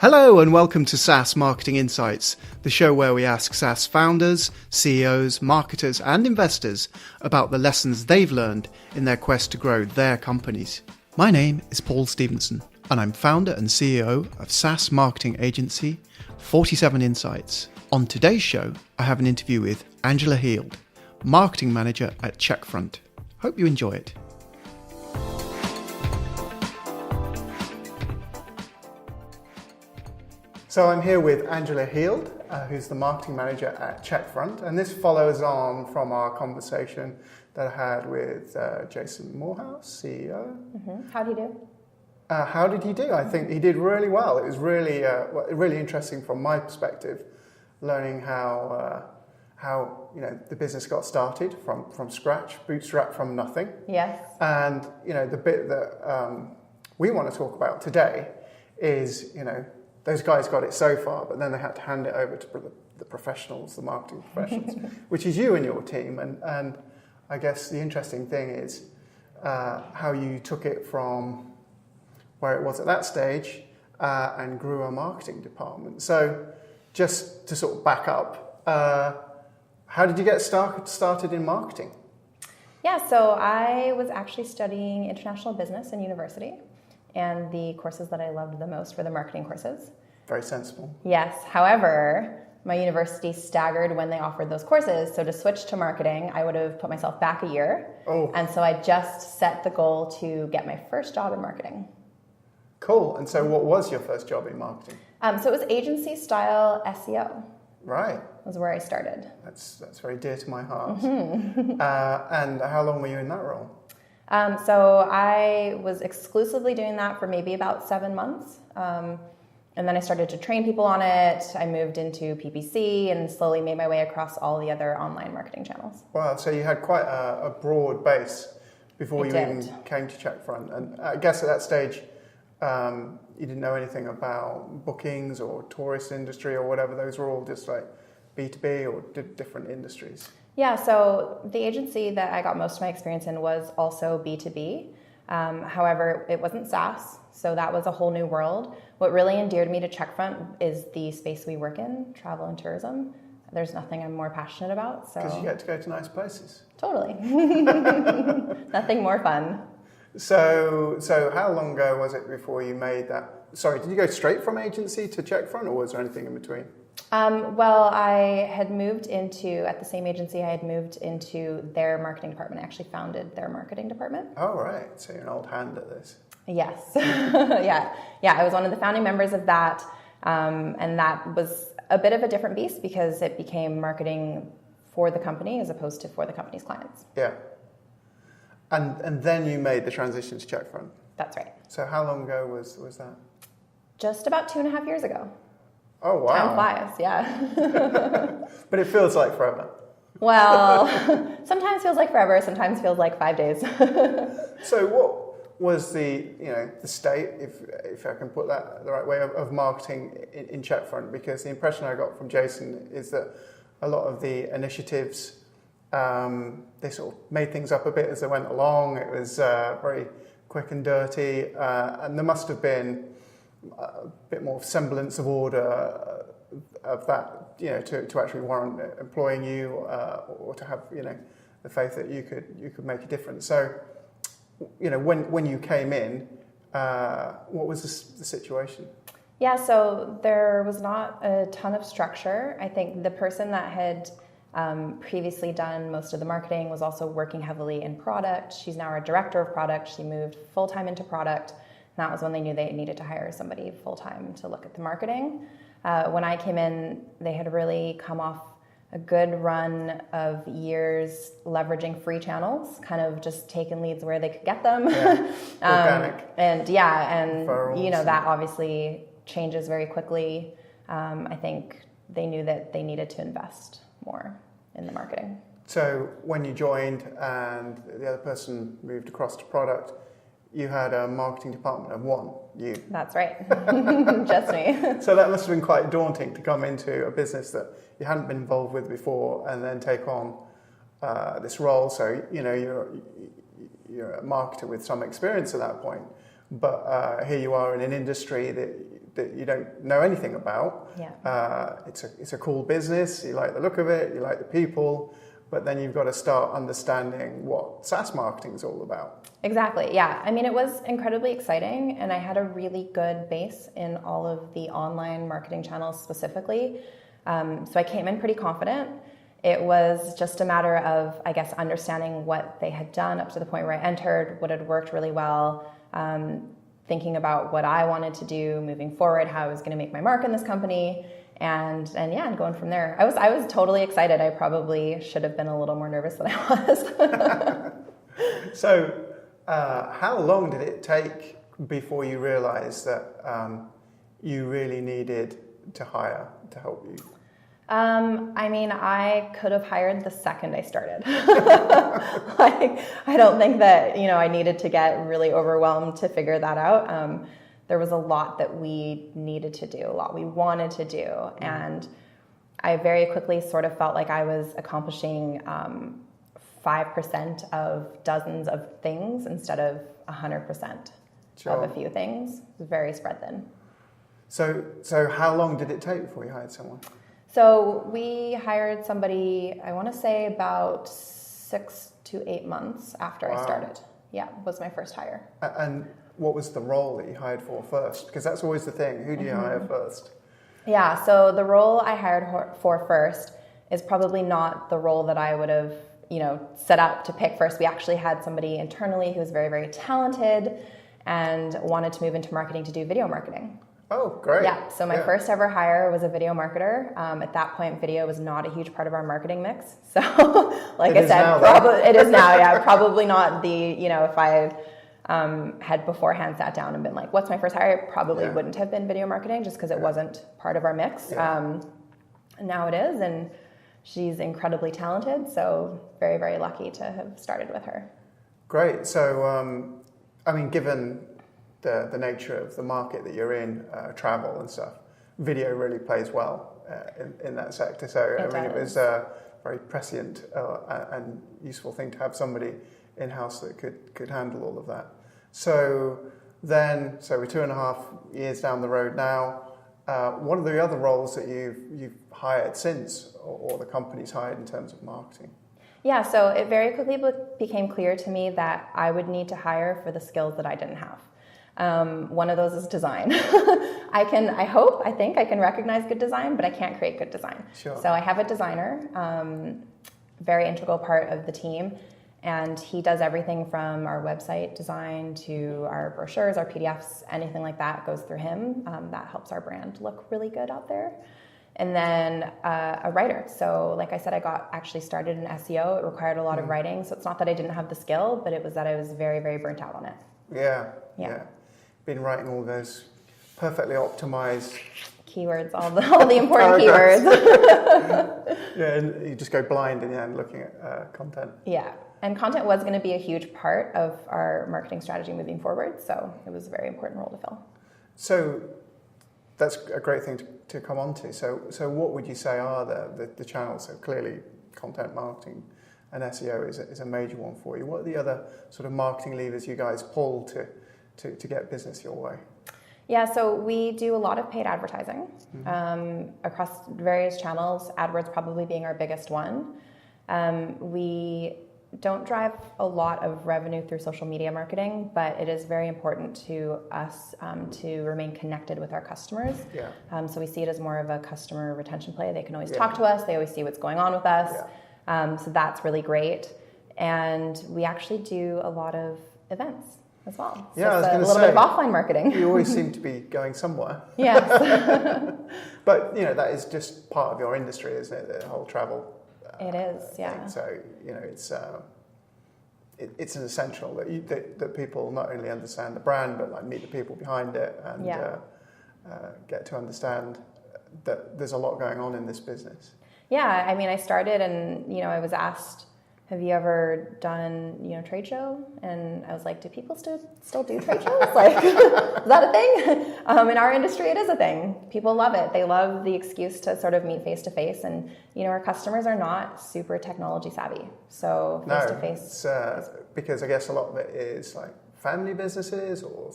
Hello and welcome to SaaS Marketing Insights, the show where we ask SaaS founders, CEOs, marketers and investors about the lessons they've learned in their quest to grow their companies. My name is Paul Stevenson and I'm founder and CEO of SaaS marketing agency 47 Insights. On today's show, I have an interview with Angela Heald, marketing manager at Checkfront. Hope you enjoy it. So I'm here with Angela Heald, who's the marketing manager at Checkfront, and this follows on from our conversation that I had with Jason Morehouse, CEO. Mm-hmm. How did he do? How did he do? I think he did really well. It was really, really interesting from my perspective, learning how the business got started from scratch, bootstrapped from nothing. Yes. And the bit that we want to talk about today is those guys got it so far, but then they had to hand it over to the professionals, the marketing professionals, which is you and your team. And I guess the interesting thing is how you took it from where it was at that stage and grew a marketing department. So just to sort of back up, how did you get started in marketing? Yeah, so I was actually studying international business in university. And the courses that I loved the most were the marketing courses. Very sensible. Yes. However, my university staggered when they offered those courses. So to switch to marketing, I would have put myself back a year. Oh. And so I just set the goal to get my first job in marketing. Cool. And so what was your first job in marketing? So it was agency style SEO. Right. Was where I started. That's very dear to my heart. Mm-hmm. And how long were you in that role? So I was exclusively doing that for maybe about 7 months. And then I started to train people on it. I moved into PPC and slowly made my way across all the other online marketing channels. Wow, so you had quite a broad base before you even came to Checkfront. And I guess at that stage, you didn't know anything about bookings or tourist industry or whatever. Those were all just like B2B or different industries. Yeah, so the agency that I got most of my experience in was also B2B. However, it wasn't SaaS, so that was a whole new world. What really endeared me to Checkfront is the space we work in, travel and tourism. There's nothing I'm more passionate about. Because you get to go to nice places. Totally. Nothing more fun. So how long ago was it before you made that? Sorry, did you go straight from agency to Checkfront, or was there anything in between? Well, I had moved at the same agency, I had moved into their marketing department. I actually founded their marketing department. Oh, right. So you're an old hand at this. Yes. Yeah, I was one of the founding members of that. And that was a bit of a different beast because it became marketing for the company as opposed to for the company's clients. Yeah. And then you made the transition to Checkfront. That's right. So how long ago was that? Just about 2.5 years ago. Oh, wow. Time flies, yeah. But it feels like forever. Well, sometimes feels like forever, sometimes feels like 5 days. So what was the state, if I can put that the right way, of marketing in Checkfront? Because the impression I got from Jason is that a lot of the initiatives, they sort of made things up a bit as they went along. It was very quick and dirty, and there must have been a bit more semblance of order of that, to actually warrant employing you or to have, the faith that you could make a difference. So, when you came in, what was the situation? Yeah, so there was not a ton of structure. I think the person that had previously done most of the marketing was also working heavily in product. She's now our director of product. She moved full-time into product. And that was when they knew they needed to hire somebody full-time to look at the marketing. When I came in, they had really come off a good run of years leveraging free channels, kind of just taking leads where they could get them. Yeah. Organic. And Referrals. That obviously changes very quickly. I think they knew that they needed to invest more in the marketing. So when you joined and the other person moved across to product, you had a marketing department of one, you. That's right. Just me. So that must have been quite daunting to come into a business that you hadn't been involved with before and then take on this role. So, you're a marketer with some experience at that point. But here you are in an industry that you don't know anything about. Yeah. It's a cool business. You like the look of it. You like the people. But then you've got to start understanding what SaaS marketing is all about. Exactly. Yeah. I mean, it was incredibly exciting, and I had a really good base in all of the online marketing channels specifically. So I came in pretty confident. It was just a matter of, I guess, understanding what they had done up to the point where I entered, what had worked really well, thinking about what I wanted to do moving forward, how I was going to make my mark in this company. And going from there. I was totally excited. I probably should have been a little more nervous than I was. So, how long did it take before you realized that you really needed to hire to help you? I mean, I could have hired the second I started. I don't think that, I needed to get really overwhelmed to figure that out. There was a lot that we needed to do, a lot we wanted to do. And I very quickly sort of felt like I was accomplishing 5% of dozens of things instead of 100% of a few things. It was very spread thin. So how long did it take before you hired someone? So we hired somebody, I want to say about 6 to 8 months after I started. Yeah, was my first hire. And what was the role that you hired for first? Because that's always the thing. Who do you hire first? Yeah, so the role I hired for first is probably not the role that I would have, set up to pick first. We actually had somebody internally who was very, very talented and wanted to move into marketing to do video marketing. Oh, great. Yeah, so my first ever hire was a video marketer. At that point, video was not a huge part of our marketing mix. So, like I said, it is now, yeah. Probably not if I had beforehand sat down and been like, what's my first hire? It probably wouldn't have been video marketing just because it wasn't part of our mix. Now it is, and she's incredibly talented. So very, very lucky to have started with her. Great. So, given the nature of the market that you're in, travel and stuff, video really plays well in that sector. So it was a very prescient and useful thing to have somebody in-house that could handle all of that. So we're 2.5 years down the road now. What are the other roles that you've hired since, or the company's hired in terms of marketing? Yeah, so it very quickly became clear to me that I would need to hire for the skills that I didn't have. One of those is design. I think I can recognize good design, but I can't create good design. Sure. So I have a designer, very integral part of the team, and he does everything from our website design to our brochures, our PDFs, anything like that goes through him. That helps our brand look really good out there. And then a writer. So like I said, I got actually started in SEO. It required a lot of writing. So it's not that I didn't have the skill, but it was that I was very, very burnt out on it. Yeah. Been writing all those perfectly optimized keywords, all the important keywords. Yeah, and you just go blind in the end looking at content. Yeah, and content was going to be a huge part of our marketing strategy moving forward, so it was a very important role to fill. So that's a great thing to come on to. So what would you say are the channels? So clearly content marketing and SEO is a major one for you. What are the other sort of marketing levers you guys pull to get business your way? Yeah, so we do a lot of paid advertising across various channels, AdWords probably being our biggest one. We don't drive a lot of revenue through social media marketing, but it is very important to us to remain connected with our customers. Yeah. So we see it as more of a customer retention play. They can always talk to us. They always see what's going on with us. Yeah. So that's really great. And we actually do a lot of events as well. So yeah, it's a little bit of offline marketing. You always seem to be going somewhere. Yes. But, that is just part of your industry, isn't it? The whole travel. It is, yeah. Thing. So, it's an essential that people not only understand the brand, but like meet the people behind it and get to understand that there's a lot going on in this business. Yeah, I started and, I was asked, have you ever done, trade show? And I was like, do people still do trade shows? Like, is that a thing? In our industry, it is a thing. People love it. They love the excuse to sort of meet face to face. And, our customers are not super technology savvy. So face to face. Because I guess a lot of it is like family businesses or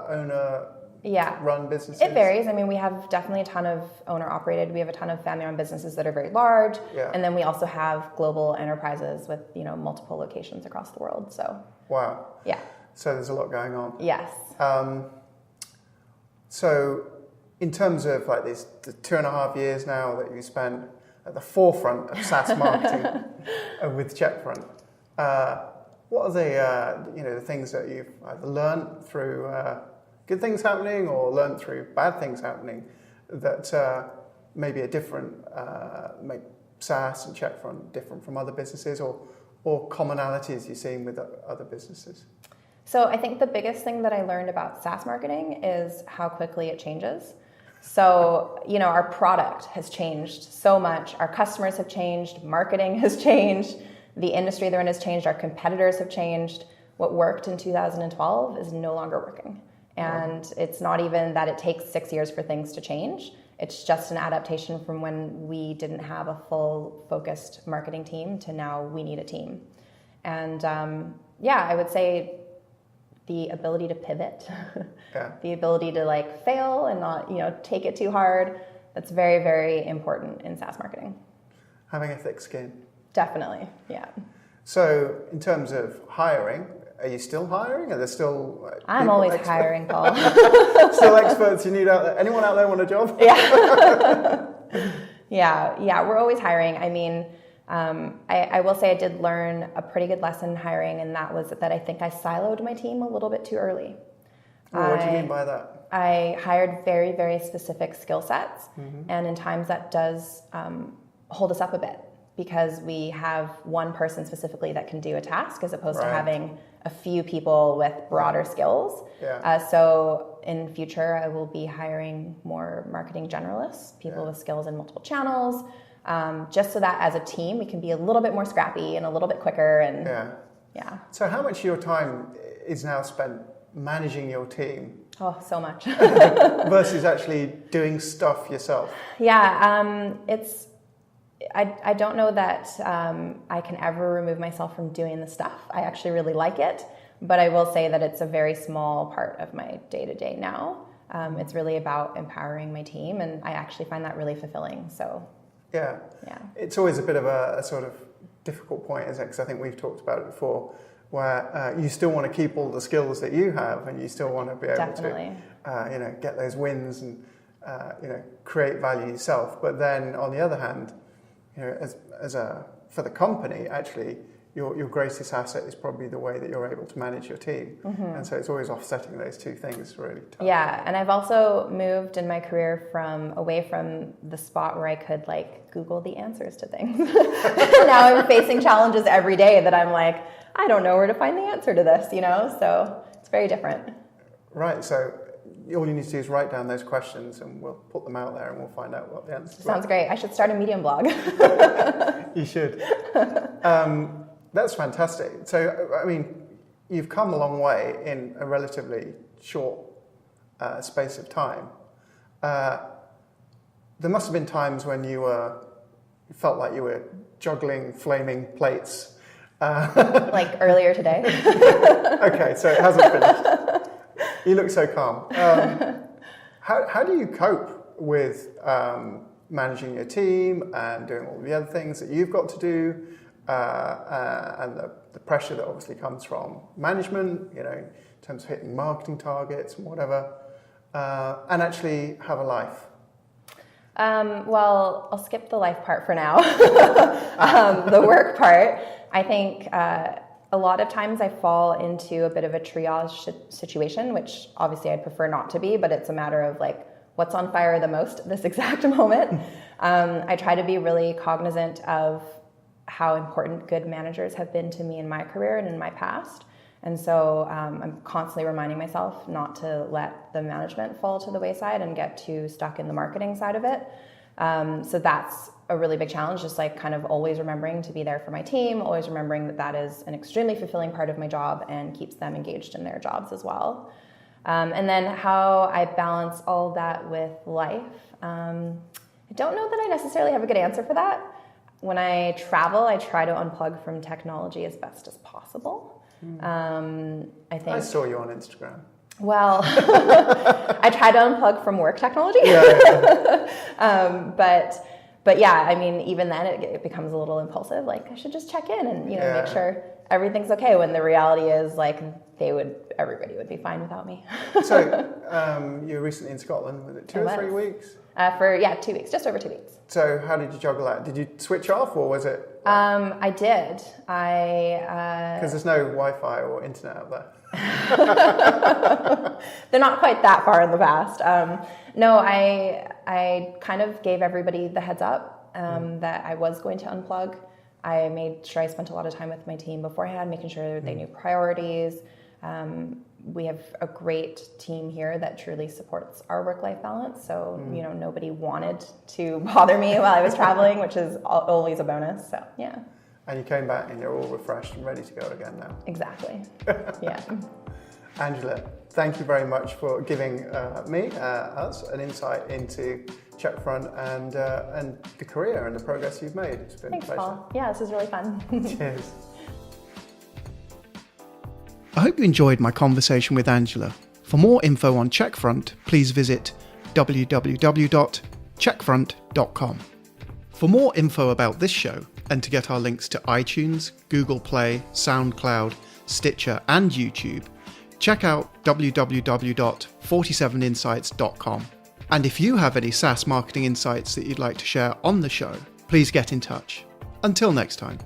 owner run businesses? It varies. I mean, we have definitely a ton of owner-operated. We have a ton of family-owned businesses that are very large. Yeah. And then we also have global enterprises with, multiple locations across the world. So. Wow. Yeah. So there's a lot going on. Yes. So in terms of like the 2.5 years now that you spent at the forefront of SaaS marketing with Checkfront, what are the things that you've either learned through good things happening or learned through bad things happening that maybe are different, make SaaS and Checkfront different from other businesses, or commonalities you've seen with other businesses? So I think the biggest thing that I learned about SaaS marketing is how quickly it changes. So, our product has changed so much. Our customers have changed. Marketing has changed. The industry they're in has changed. Our competitors have changed. What worked in 2012 is no longer working. And It's not even that it takes 6 years for things to change. It's just an adaptation from when we didn't have a full focused marketing team to now we need a team. And I would say the ability to pivot, the ability to fail and not, take it too hard. That's very, very important in SaaS marketing. Having a thick skin. Definitely, yeah. So in terms of hiring, are you still hiring? Are there still I'm always hiring, Paul. Still experts you need out there? Anyone out there want a job? Yeah, we're always hiring. I mean, I will say I did learn a pretty good lesson in hiring, and that was that I think I siloed my team a little bit too early. What do you mean by that? I hired very, very specific skill sets, and in times that does hold us up a bit because we have one person specifically that can do a task as opposed to having a few people with broader skills. So in future, I will be hiring more marketing generalists, people with skills in multiple channels, just so that as a team, we can be a little bit more scrappy and a little bit quicker. And So how much of your time is now spent managing your team? Oh, so much. versus actually doing stuff yourself? I don't know that I can ever remove myself from doing the stuff. I actually really like it, but I will say that it's a very small part of my day-to-day now. It's really about empowering my team, and I actually find that really fulfilling. So, it's always a bit of a sort of difficult point, isn't it? Because I think we've talked about it before, where you still want to keep all the skills that you have, and you still want to be able to, get those wins and create value yourself. But then on the other hand, for the company, actually, your greatest asset is probably the way that you're able to manage your team. And so it's always offsetting those two things really tough. Yeah, and I've also moved in my career away from the spot where I could Google the answers to things. Now I'm facing challenges every day that I'm like, I don't know where to find the answer to this, so it's very different. Right, so all you need to do is write down those questions and we'll put them out there and we'll find out what the answers are. Sounds great. I should start a Medium blog. You should. That's fantastic. So, I mean, you've come a long way in a relatively short space of time. There must have been times when you felt like you were juggling flaming plates. Like earlier today. Okay, so it hasn't finished. You look so calm. How do you cope with managing your team and doing all the other things that you've got to do, and the pressure that obviously comes from management, in terms of hitting marketing targets and whatever, and actually have a life? Well, I'll skip the life part for now. The work part, I think a lot of times I fall into a bit of a triage situation, which obviously I'd prefer not to be, but it's a matter of what's on fire the most at this exact moment. I try to be really cognizant of how important good managers have been to me in my career and in my past. And so I'm constantly reminding myself not to let the management fall to the wayside and get too stuck in the marketing side of it. So that's a really big challenge, just kind of always remembering to be there for my team, always remembering that is an extremely fulfilling part of my job and keeps them engaged in their jobs as well. And then how I balance all that with life. I don't know that I necessarily have a good answer for that. When I travel, I try to unplug from technology as best as possible. I think I saw you on Instagram. Well, I try to unplug from work technology. But yeah, I mean, even then it becomes a little impulsive. Like I should just check in and make sure everything's okay. When the reality is like everybody would be fine without me. So you were recently in Scotland. Was it 2 or 3 weeks? 2 weeks, just over 2 weeks. So how did you juggle that? Did you switch off, or was it? I did. Because there's no Wi-Fi or internet out there. They're not quite that far in the past. No, I kind of gave everybody the heads up that I was going to unplug. I made sure I spent a lot of time with my team beforehand, making sure they knew priorities. We have a great team here that truly supports our work-life balance. So, nobody wanted to bother me while I was traveling, which is always a bonus. So, yeah. And you came back and you're all refreshed and ready to go again now. Exactly. Yeah. Angela, thank you very much for giving us an insight into Checkfront and the career and the progress you've made. It's been a pleasure. Paul. Yeah, this is really fun. Cheers. I hope you enjoyed my conversation with Angela. For more info on Checkfront, please visit www.checkfront.com. For more info about this show and to get our links to iTunes, Google Play, SoundCloud, Stitcher and YouTube, check out www.47insights.com. And if you have any SaaS marketing insights that you'd like to share on the show, please get in touch. Until next time.